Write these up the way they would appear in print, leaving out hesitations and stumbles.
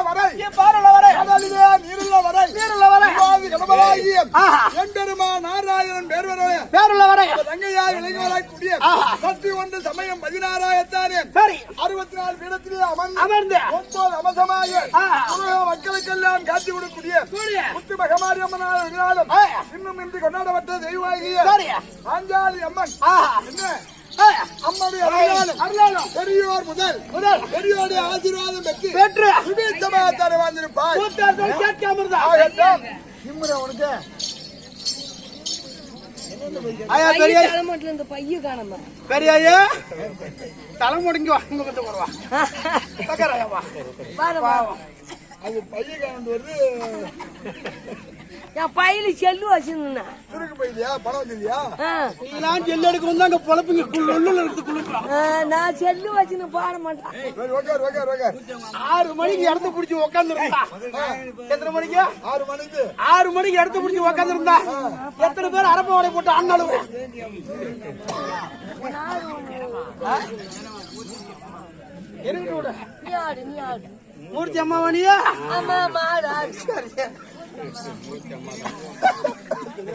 வரை கடலிலே நீருள்ள வரை எம்பெருமா நாராயணன் பேருள்ள வரை தங்கையா இளைஞராய் கூடிய சக்தி ஒன்று சமயம் 16,000 64 பீடத்திலே அமர்ந்து 9 அமசமாக மக்களுக்கெல்லாம் காட்சி கொடுக்கக்கூடிய முத்து மகமாரி அம்மனால விழாலும் இன்னும் இன்றி கொண்டாடப்பட்ட தெய்வாகிய ஆஞ்சாலி அம்மன் என்ன அம்மாவுடைய அருளாலும் பெரியோர் முதல் பெரியோருடைய ஆசீர்வாதம் பெற்று சுபீட்சமாக வந்திருப்பாய். உனக்கு பெரியா தலை முடிங்க அது பைய காண்டு வருது. என் பையில செல்லு வச்சிருந்தேன். சுருக்கு பையிலையா பணம் வச்சிருக்கியா? நீலாம் செல்லு எடுக்க வந்து அங்க பொழப்புங்க நான் செல்லு வச்சுன்னு பாட மாட்டேன். 6 மணிக்கு இடத்த பிடிச்சி உக்காந்துருந்தா எத்தனை மணிக்கு? 6 மணிக்கு 6 மணிக்கு இடத்த பிடிச்சி உக்காந்துருந்தா எத்தனை பேர் அரப்ப வடை போட்டு ஆனாலும் மூர்த்தி அம்மாவானியா?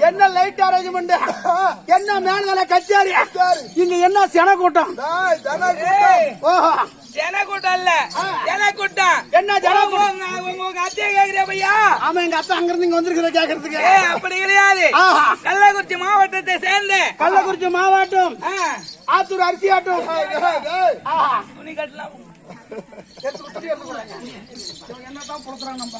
என்ன லைட் அரேஞ்ச்மெண்ட், என்ன மேல கச்சாரி, இங்க என்ன சென கூட்டம்? ஜன கூட்டம் இல்ல, ஜன கூட்டம். என்ன ஜன கூட்டம்? உங்க அத்தையை கேக்குறியா பையா? ஆமா, எங்க அத்தை அங்க இருந்து இங்க வந்திருக்கிற கேக்குறதுக்கு. அப்படி கிடையாது. கள்ளக்குறிச்சி மாவட்டத்தை சேர்ந்த கள்ளக்குறிச்சி மாவட்டம் ஆத்தூர் அரிசி ஆட்டம் துணி கட்டலாம். என்னதான் புடுத்துறாங்க நம்ம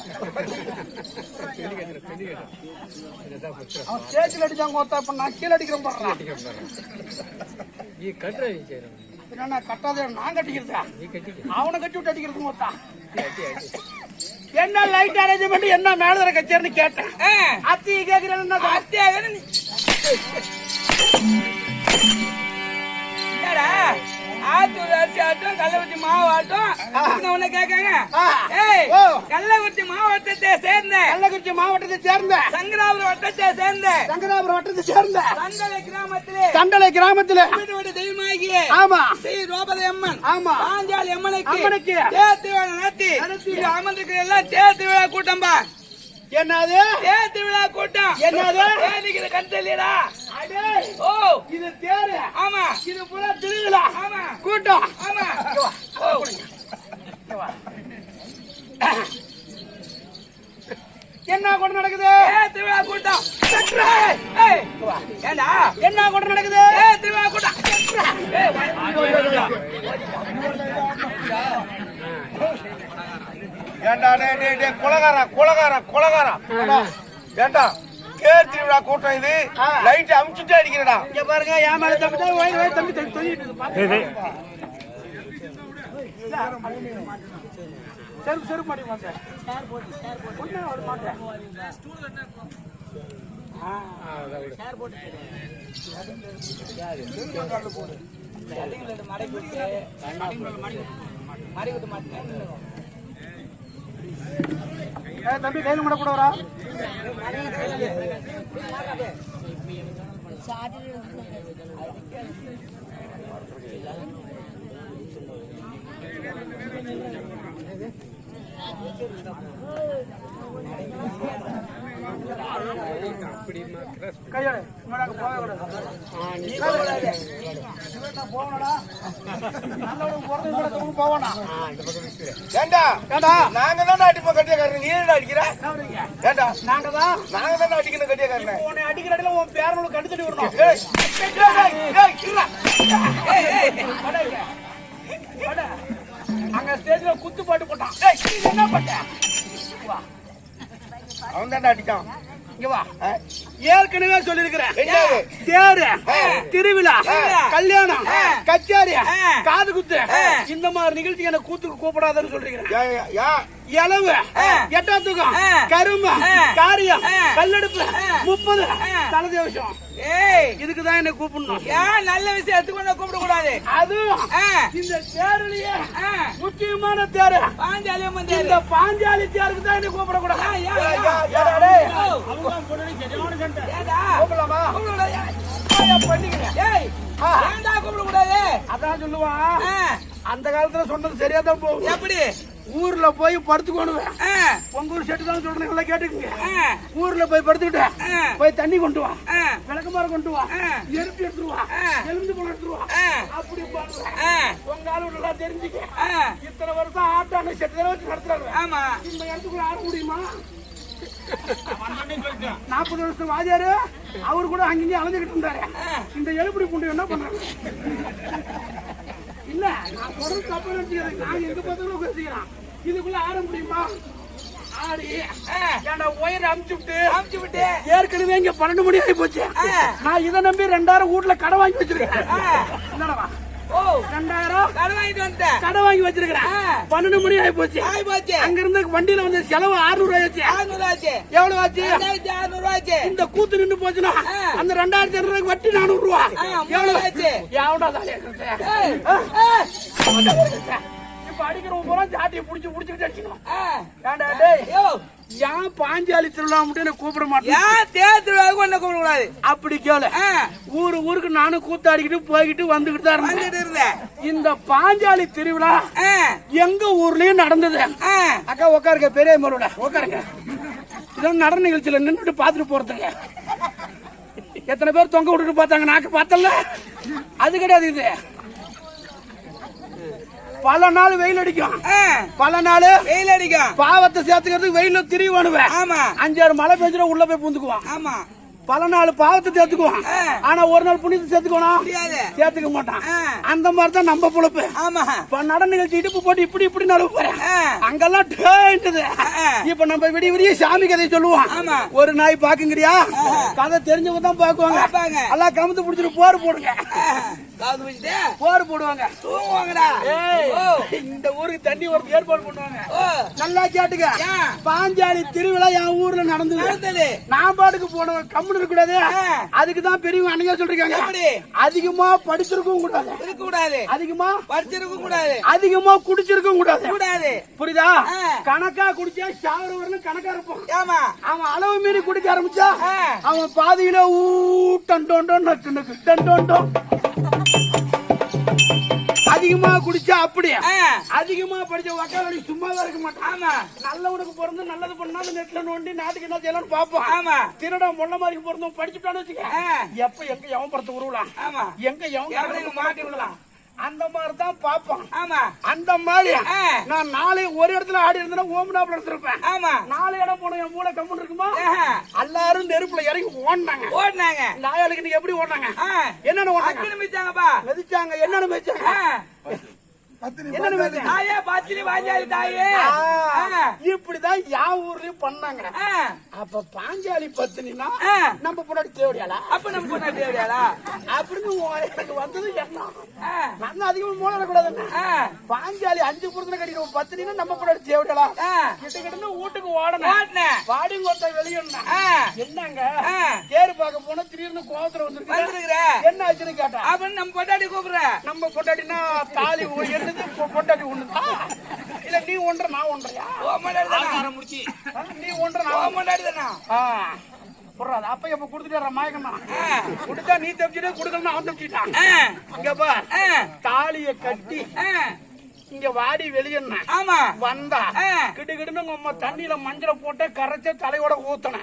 அவன் ஸ்டேஜ்ல அடிச்சாங்க ஒருத்தா, இப்ப நான் கீழே அடிக்கிறேன் பாடுறான். கட்டாத நான் கட்டிக்கிறதா, அவனை கட்டி விட்டு அடிக்கிறது மொத்தா. என்ன லைட் அரேஞ்ச்மெண்ட், என்ன மேலதர கச்சேரின்னு கேட்டேன். அத்தையை கேட்கிறேன். ஆத்தூர் அரிசி ஆட்டம், கள்ளக்குறிச்சி மாவட்டம் கேட்காங்க. கள்ளக்குறிச்சி மாவட்டத்தை சேர்ந்த கள்ளக்குறிச்சி மாவட்டத்தை சேர்ந்த சங்கராபுரம் வட்டத்தை சேர்ந்த சங்கராபுரம் வட்டத்தை சேர்ந்த தண்டலை கிராமத்திலே தெய்வமாகிய ஆமா ஸ்ரீ திரௌபதி அம்மன் ஆமா பாஞ்சாலி அம்மனுக்கு தேர்த்து விழா நடத்தி அமர்ந்திருக்கிற எல்லாம் தேர்த்து விழா கூட்டம்பா. என்னது தேர்த்து விழா கூட்டம்? என்னது தேனிக்கு கண் தெரியலா? ஓ, இது தேரு. ஆமா. இது புறா திருவிழா. ஆமா. கூட்டம். ஆமா. என்ன கூட நடக்குது? திருவிழா கூட்டம். ஏண்டா என்ன கூட நடக்குது? திருவிழா கூட்டம். ஏண்டா கொலகாரா ஏண்டா தேர் திருவிழா கூட்டம் இது. லைட் அமுச்சுட்டே அடிக்கிறடா. இங்க பாருங்க, என் மேல தம்பி செருப்பு மாட்டி மாட்டேன். தம்பி கையில கூட கூட வரா. கையோட போவனா? ஏண்டா நாங்க தானே அடிப்போம் கட்டியக்காரன், நீ என்ன அடிக்கிற? ஏண்டா நாங்க தானே அடிக்கணும் கட்டியக்காரன். உன்னை அடிக்கிற இடத்துல உன் பேரனுக்கு கண்டுத்தடி வரணும். அங்க ஸ்டேஜ்ல குத்து பாட்டு போட்டான். என்ன பண்ண? அவன் தானே அடிச்சான். இங்க வா, ஏற்கனவே சொல்லிருக்கிறேன். தேரு, திருவிழா, கல்யாணம், கச்சேரி, காது குத்து, இந்த மாதிரி நிகழ்ச்சி என்ன கூத்துக்கு கூப்பிடாதன்னு சொல்லிருக்கிறேன். இளவு, எட்டாத்துக்கம், கரும்பு, காரியம், கல்லெடுப்பு, 30 தலதேவசம். இதுக்குதான் என்ன கூப்பிடணும். ஏன் நல்ல விஷயம் எடுத்துக்கொண்டு கூப்பிட கூடாது? அதுவும் இந்த தேர்லயே முக்கியமான தேரு பாஞ்சாலி அம்மன் தேர். இந்த பாஞ்சாலி தேருக்கு தான் என்ன கூப்பிடக்கூடாது. கூப்பிட கூடாது. அதான் சொல்லுவான். அந்த காலத்துல சொன்னது சரியா தான் போகும். எப்படி ஊர்ல போய் படுத்துக்கோணுவேன். உங்க ஊர் செட்டு தான் சொல்றேன், எல்லாம் கேட்டுக்குங்க. ஊர்ல போய் படுத்துக்கிட்டேன், போய் தண்ணி கொண்டு வா, விளக்கு மரம் கொண்டு வா, நெருப்பு எடுத்துருவா, எலும்பு பழம் எடுத்துருவா, அப்படி பண்ணுவேன். உங்க ஆளு நல்லா தெரிஞ்சுக்க. இத்தனை வருஷம் ஆட்டான செட்டு வச்சு நடத்துறாங்க. ஆமா, இந்த இடத்துக்குள்ள ஆட முடியுமா? 40 வருஷம் வாதியாரு அவரு கூட அங்கேயும் அலைஞ்சுக்கிட்டு இருந்தாரு. இந்த எழுப்படி புண்டு என்ன பண்றாங்க? இல்ல நான் தொடர்ந்து தப்பு நினைச்சுக்கிறேன். நான் எங்க பார்த்தாலும் பேசிக்கிறேன். இதுக்குள்ள ஆட முடியுமா? ஆடி ஏன்டா ஒயர் அமுச்சு விட்டு ஏற்கனவே இங்க 12 மணி ஆகி போச்சு. நான் இதை நம்பி 2000 வீட்டுல கடை வாங்கி வச்சிருக்கேன். என்னடா 2000 கடை வாங்கி வச்சிருக்கிறேன். 12 மணி ஆகி போச்சு. அங்க இருந்து வண்டியில வந்து செலவு 600 ஆச்சு. எவ்வளவு ஆச்சு? 2600. இந்த கூத்து நின்று போச்சுன்னா அந்த 2200 வட்டி 400 ரூபாய். எவ்வளவு ஆச்சு? எவ்வளவு இப்ப அடிக்கிறவங்க பூரா சாட்டியை புடிச்சுக்கிட்டு அடிக்கணும். ஏன் பாஞ்சாலி திருவிழா மட்டும் கூப்பிட மாட்டேன்? கூப்பிட கூடாது அப்படி கேளு. ஊருக்கு நானும் கூத்தாடிக்கிட்டு போய்கிட்டு வந்துகிட்டு தான் இருந்தேன். இந்த பாஞ்சாலி திருவிழா எங்க ஊர்லயும் நடந்தது. அக்கா உட்காருங்க, பெரிய மருவில உட்காருங்க. இதெல்லாம் நடன நிகழ்ச்சியில நின்றுட்டு பாத்துட்டு போறதுக்கு எத்தனை பேர் தொங்க விட்டுட்டு பார்த்தாங்க. நாக்கு பார்த்தல அது கிடையாது. இது பல நாள் வெயில் அடிக்கும், பாவத்தை சேர்த்துக்கிறதுக்கு வெயில திரிவானுவேன். 5-6 மழை பெஞ்சிடும், உள்ள போய் பூந்துக்குவான். ஆமா, பல நாள் பாவத்தை சேர்த்துக்குவான். ஆனா ஒரு நாள் புண்ணியத்தை சேர்த்துக்கணும், சேர்த்துக்க மாட்டான். அந்த மாதிரி தான் நம்ம பொழப்பு. நடன நிகழ்ச்சி இடுப்பு போட்டு இப்படி நடுவு போறேன். அங்கெல்லாம் இப்ப நம்ம விடிய சாமி கதையை சொல்லுவான். ஒரு நாய் பாக்குங்கிறியா? கதை தெரிஞ்சவங்க தான் பாக்குவாங்க. எல்லாம் கமுத்து பிடிச்சிட்டு போர் போடுங்க, போர் போடுவாங்க, தூங்குவாங்கடா. இந்த ஊருக்கு தண்ணி ஒரு ஏற்பாடு பண்ணுவாங்க. நல்லா கேட்டுக்க. பாஞ்சாலி திருவிழா என் ஊர்ல நடந்தது. நான் பாட்டுக்கு போனவன் கம்முன்னு கூடாது. அதுக்குதான் பெரியவங்க அன்னைக்கே சொல்றாங்க, அதிகமா படிச்சிருக்கவும் கூடாது, அதிகமா படிச்சிருக்கவும் கூடாது, அதிகமா குடிச்சிருக்கவும் கூடாது. புரியுதா? கணக்கா குடிச்சா சாவரவர்னு கணக்கா இருப்போம். அவன் அளவு மீறி குடிக்க ஆரம்பிச்சா அவன் பாதியில அதிகமா குடிச்சா அப்படி. அதிகமா படிச்ச வக்காலி சும்மாதான் இருக்க மாட்டான். நல்லவனுக்கு பிறந்து நல்லது பண்ணா நெட்ல நோண்டி நாட்டுக்கு என்ன செய்யலாம்னு பாப்போம். திருட மொள்ள மாதிரி பிறந்தும் படிச்சுட்டான்னு வச்சுக்க, எப்ப எங்க எவன் படத்தை உருவலாம், எங்க எவன் மாட்டி விடலாம், அந்த மாதிரி தான் பாப்போம். அந்த மாதிரி நான் நாளை ஒரு இடத்துல ஆடி இருந்தேன்னா ஓமனாப்புல எடுத்திருப்பேன். 4 இடம் போன என் மூளை கம்முன்னு இருக்குமா? எல்லாரும் நெருப்புல இறங்கி ஓடினாங்க. நாயாளுக்கு நீங்க எப்படி ஓடினாங்க? என்னன்னு ஓடினாங்க? மிதிச்சாங்க. என்னன்னு மிதிச்சாங்க? இப்படிதான் யான் ஊர்லயும் பண்ணாங்க. அப்ப பாஞ்சாலி பத்தினா நம்ம பொண்ணாடி தேவையாளா? அப்ப நம்ம பொண்ணாடி தேவையாளா அப்படின்னு எனக்கு வந்தது என்ன? நான் அதிகமா மூல கூடாது. பாஞ்சாலி 5% கடிக்கிற பத்தினா நம்ம பொண்ணாடி தேவையாளா? கிட்ட வீட்டுக்கு ஓடணும், வாடி கொத்த வெளியேறணும். என்னங்க தேர் பார்க்க போனா திடீர்னு கோவத்துல வந்துருக்குற, என்ன ஆச்சுன்னு கேட்டா அப்படின்னு நம்ம பொண்டாட்டி கூப்பிடுற. நம்ம பொண்டாட்டினா தாலி பொண்டாட்டி ஒண்ணுதா? இல்ல நீ ஒன்ற நான் ஒன்றையா? முடிச்சு நீ ஒன்ற நான் பொண்டாட்டி தானா? அப்ப எப்ப குடுத்துட்டு மாயக்கண்ணா குடுத்தா நீ தப்பிச்சுட்டு குடுக்கணும், அவன் தப்பிச்சுட்டான். இங்கப்பா தாலிய கட்டி இங்க வாடி வெளியேறின. வந்தா கிடுகிடுன்னு உங்க தண்ணியில மஞ்சளை போட்டு கரைச்ச தலையோட ஊத்தன.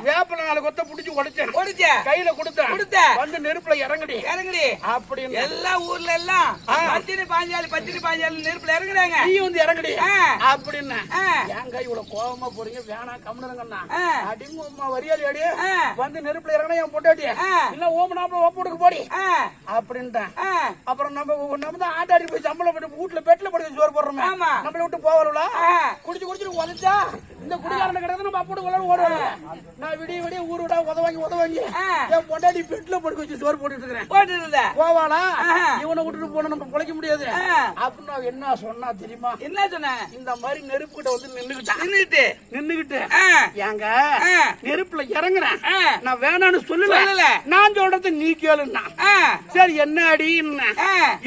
வேப்பல 4 கொத்த புடிச்சு உடைச்சேன், கையில கொடுத்தேன். வந்து நெருப்புல இறங்கடி அப்படின்னு எல்லா ஊர்ல எல்லாம் பத்தினி பாஞ்சாலி நெருப்புல இறங்குறாங்க. நீ வந்து இறங்கடி அப்படின்னு. ஏங்க இவ்வளவு கோபமா போறீங்க? வேணாம் கம்முனுங்கண்ணா. அடிங்க அம்மா வரியாளி அடி வந்து நெருப்புல இறங்கினா என் பொண்டாட்டி இல்ல ஓமனாப்புல ஓப்போடுக்கு போடி அப்படின்ட்டேன். அப்புறம் நம்ம தான் ஆட்டாடி போய் சம்பளம் வீட்டுல பெட்ல படுக்க சோறு போடுறோமே, நம்மள விட்டு போவாளா? குடிச்சுட்டு உதச்சா இந்த குடிகாரன கிடந்து நம்ம அப்போடு ஓடுவாங்க. நான் விடிய ஊர் விட உதவாங்கி என் பொண்டாட்டி பெட்ல படுக்க வச்சு சோறு போட்டுட்டு இருக்கிறேன். போவாளா? இவனை விட்டுட்டு போன நம்ம பொழைக்க முடியாது அப்படின்னு நான் என்ன சொன்னா தெரியுமா? என்ன சொன்ன? இந்த மாதிரி நெருப்பு கிட்ட வந்து நின்னுகிட்டு ஏங்க நெருப்புல இறங்குறேன், நான் வேணான்னு சொல்லல, நான் சொல்றது நீ கேளுன்னா. சரி என்ன அடின்னு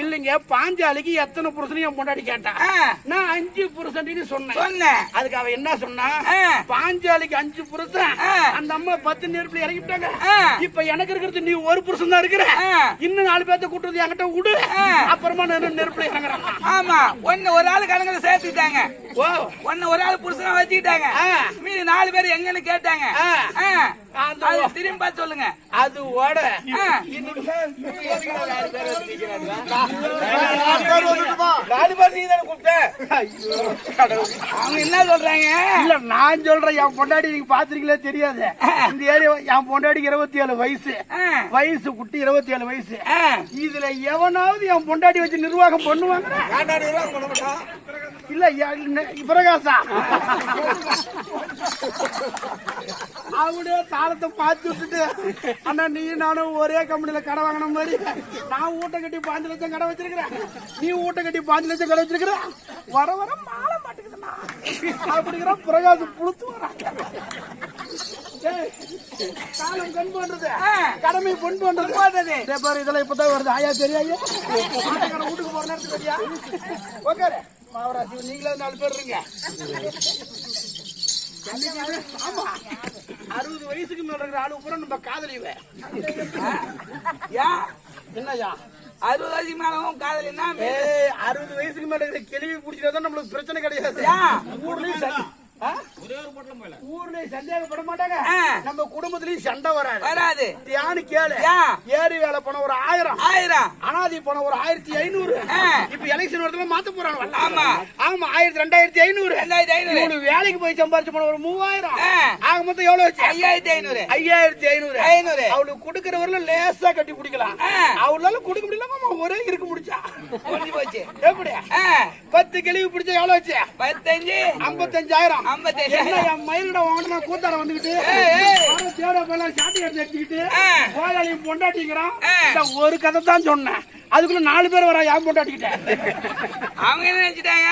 இல்லைங்க பாஞ்சாலிக்கு எத்தனை புருஷனையும் என் பொண்டாட்டி கேட்டா நான் 5% சொன்னேன். அதுக்கு அவ என்ன சொன்னா, பாஞ்சாலிக்கு 5 புருஷன், அந்த அம்மா 10 நெருப்புல இறங்கிட்டாங்க. இப்ப எனக்கு இருக்கிறது நீ ஒரு புருஷன் தான் இருக்கிற. இன்னும் 4 பேர்த்த கூட்டுறது என்கிட்ட விடு, அப்புறமா நெருப்புல இறங்குறாங்க. ஆமா, ஒன்னு ஒரு ஆளு கணக்குல சேர்த்துட்டாங்க. ஒன்னு ஒரு ஆளு புருஷனா வச்சுக்கிட்டாங்க. மீதி 4 பேர் எங்கன்னு கேட்டாங்க. திரும்பி பார்த்து சொல்லுங்க. அது ஓட அவங்க என்ன சொல்றாங்க? இல்ல நான் சொல்றேன், என் பொண்டாடி நீங்க பாத்துருக்கீங்களே தெரியாது. இந்த ஏரியா என் பொண்டாடிக்கு 27 வயசு. வயசு குட்டி 27 வயசு. இதுல எவனாவது என் பொண்டாடி வச்சு நிர்வாகம் பண்ணுவாங்க? இல்ல பிரகாசா அவனே தாளத்தை பார்த்து விட்டுட்டு, அண்ணா நீ நானும் ஒரே கம்பெனில கடை வாங்கின மாதிரி நான் ஊட்ட கட்டி 5 லட்சம் கடை வச்சிருக்கிறேன், நீ ஊட்ட கட்டி 5 லட்சம் கடை வச்சிருக்கிற, வர வர மாற மாட்டேங்குதுண்ணா அப்படிங்கிற பிரகாசம் புளுத்து வராங்க. காலம் கண் பண்றது, கடமை பொன் பண்றது. இதெல்லாம் இப்பதான் வருது. ஆயா தெரியா வீட்டுக்கு போற நேரத்துக்கு தெரியா? ஓகே மாவராசி, நீங்களே 4 பேர் இருங்க. ஆமா, 60 வயசுக்கு மேல இருக்கிற ஆளு பூரா நம்ம காதலிவே. என்னையா 60 வயசுக்கு மேலவும் காதல் என்ன? 60 வயசுக்கு மேல இருக்கிற கேள்வி பிடிச்சிருந்தா நம்மளுக்கு பிரச்சனை கிடையாது. ஊர்லயும் சந்தேகப்பட மாட்டாங்க, நம்ம குடும்பத்திலயும் சண்டை வராது. தியானு கேளு, ஏரி வேலை போன ஒரு 1000, அனாதி போன ஒரு 1500. இப்ப எலெக்ஷன் வரதுல மாத்த போறாங்க. ஆமா 2500. வேலைக்கு போய் சம்பாரிச்சு போன ஒரு 3000. ஆக மொத்தம் எவ்வளவு வச்சு? 5500. அவளுக்கு கொடுக்கறவர்ல லேசா கட்டி பிடிக்கலாம். அவளால கொடுக்க முடியல, ஒரே இருக்கு முடிச்சா போச்சு. எப்படி 10 கிளிவு பிடிச்சா எவ்வளவு வச்சு? 55,000. மயிலிட வாங்கினா கூத்தாட வந்துகிட்டு சாட்டி எடுத்துக்கிட்டு கோயாளியும் பொண்டாட்டிங்கிறான். ஒரு கதை தான் சொன்னேன், அதுக்குள்ள 4 பேர் வர யான் பொண்டாட்டிக்கிட்டேன். அவங்க என்ன நினைச்சிட்டாங்க,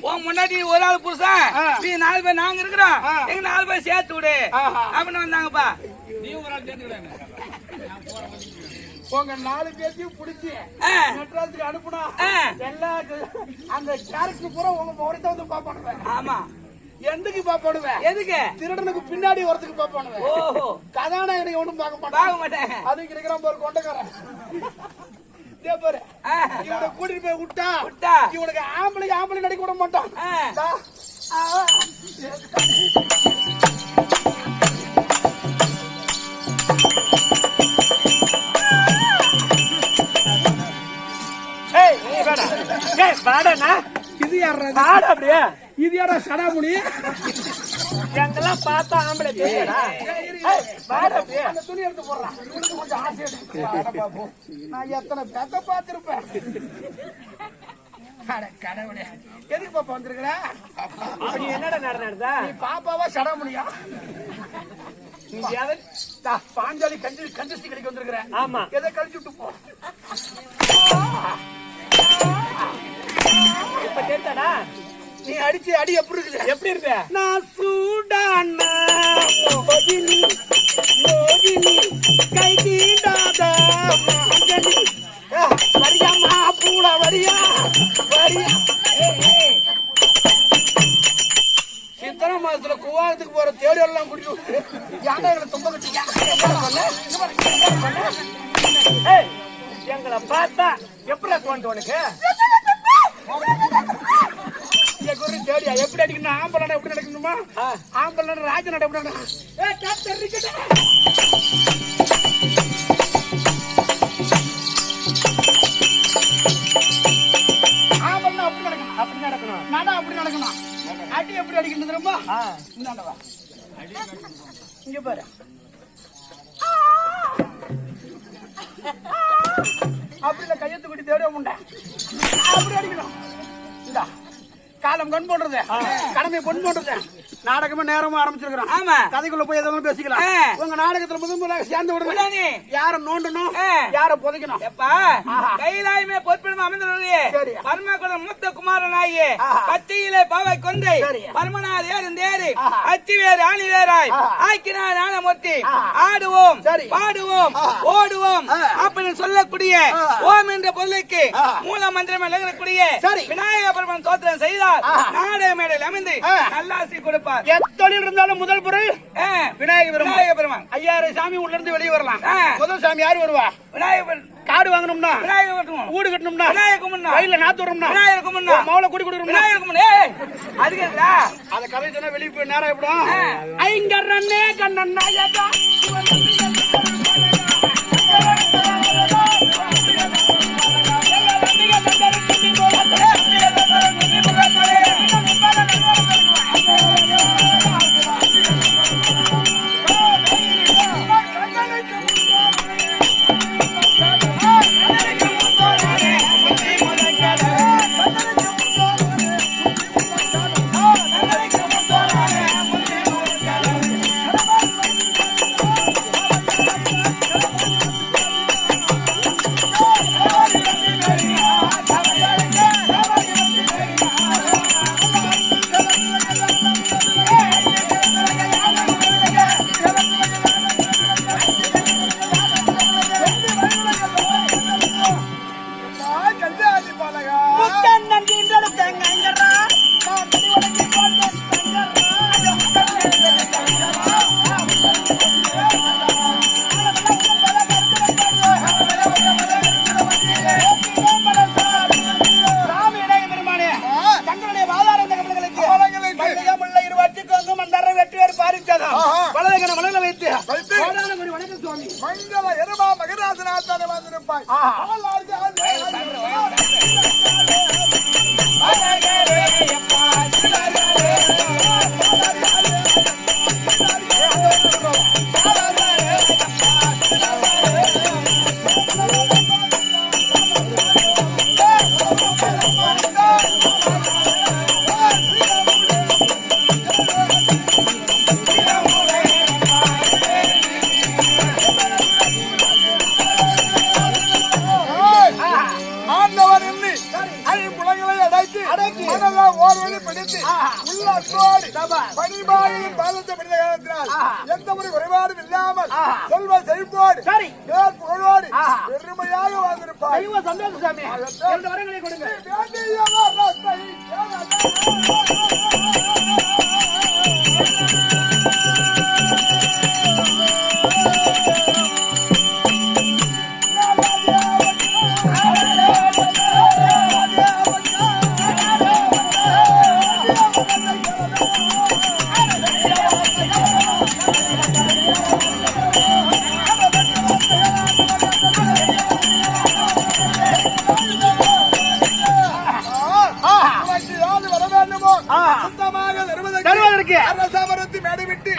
உன் முன்னாடி ஒரு ஆள் புருஷன், நீ 4 பேர் நாங்க இருக்கிறோம், எங்க 4 பேர் சேர்த்து விடு அப்படின்னு வந்தாங்கப்பா. நீ ஒரு ஆள் சேர்த்துக்கிட்டாங்க. உங்க 4 பேர்த்தையும் பிடிச்சி மெட்ராஸுக்கு அனுப்புனா எல்லா அந்த கேரக்டர் பூரா உங்க ஒருத்த வந்து பாப்பானுவேன். ஆமா, எதுக்கு பாப்பானுவேன்? எதுக்கு? திருடனுக்கு பின்னாடி வரதுக்கு பாப்பானுவேன். ஓஹோ, கதாநாயகனுக்கு ஒன்றும் பார்க்க மாட்டேன். அதுக்கு இருக்கிறான் பாரு கொண்டக்காரன். பாரு இவனை கூட்டிட்டு போய் விட்டா இவனுக்கு ஆம்பளை நடிக்க விட மாட்டான். இது யாரா? அப்படியே இது யாரா? சடாமுனி எங்கெல்லாம் பார்த்தா ஆம்பளை தெரியாதா? துணி எடுத்து போடுறான். கொஞ்சம் ஆசை எடுத்து நான் எத்தனை பேத்த பார்த்திருப்பேன். கடவுளே, எதுக்கு பாப்பா வந்திருக்கிற? என்னடா நடந்தா? நீ பாப்பாவா சடாமுனியா? பாஞ்சாலி கஞ்சி கழிக்க வந்திருக்கிற. ஆமா, எதை கழிச்சு விட்டு போ. இப்ப கேட்டாடா நீ அடிச்சு அடி எப்படி இருக்குது? எப்படி இருக்க? நான் சூடான மோகினி கை தீண்டாத வரியாமா பூட வரியா சித்திரை மாசத்துல குவாரத்துக்கு போற தேடி எல்லாம் குடிச்சு யானைகளை தொம்ப கட்டிக்க. எங்களை பார்த்தா எப்படி தோணுது உனக்கு? தேடியா எப்படி அடிக்கணும்? ஆம்பளை எப்படி நடக்கணுமா? ஆம்பளை ராஜ நட எப்படி நடக்கணும்? ஆம்பளை அப்படி நடக்கணும். நட அப்படி நடக்கணும். அடி எப்படி அடிக்கணும் தெரியுமா? இங்க பாரு, அப்படி கையெழுத்து கூட்டி தேட முண்டை அப்படி அடிக்கணும். இந்த காலம் கண் போடுறது, கடமை பொன் போடுறது. நாடகமே நேரமா ஆரம்பிச்சிருக்கிறோம். ஆமா, கதைக்குள்ள போய் எதாவது பேசிக்கலாம். உங்க நாடகத்துல முதல்ல சேர்ந்து விடுங்க. யார நோண்டணும், யார புதைக்கணும். கைலாயமே பொறுப்பிடம் அமைந்துள்ளது. பரமகுலம் மூத்த குமாரனாகிய பச்சையிலே பாவை கொண்டை பரமநாத ஏறுந்தேறி அச்சி வேறு ஆணி வேறாய் ஆக்கினார் ஞானமூர்த்தி. ஆடுவோம் பாடுவோம் ஓடுவோம் அப்படின்னு சொல்லக்கூடிய ஓம் என்ற பொருளுக்கு மூல மந்திரம் எழுதக்கூடிய விநாயக பெருமான் தோத்திரம் செய்தார். நாடக மேடையில் அமைந்து நல்லாசி கொடுப்பார். எத்தொழில் இருந்தாலும் முதல் பொருள் விநாயக பெருமான். விநாயக பெருமான் 5000 சாமி உள்ள இருந்து வெளியே வரலாம். ஆ. முதல் சாமி யாரு வருவா? விநாயகர் காடு வாங்கணும்னா, விநாயகர் கட்டணும். வீடு கட்டணும்னா, விநாயகர் கும்பிடணும். வயல்ல நாத்து வரணும்னா, விநாயகர் கும்பிடணும். மவுளை குடி கொடுக்கணும்னா, விநாயகர் கும்பிடணும். ஏய், அதுக்கு எதுக்குடா? அத கதை சொன்னா வெளியே போய் நேரம் எப்படும். ஐங்கரனே கண்ணன் நாயகா மங்கள எருமா மகராசனாத்தான வந்திருப்பாய். எந்த ஒரு குறைபாடும் இல்லாமல் செல்வ செழிப்போடு புகழோடு பெருமையாக வாழ்ந்திருப்பார். சந்தோஷம் சாமி. 2 வரங்களை கொடுங்க. சுத்தமாக தருவதற்கு அரசாமரத்து மேடை விட்டு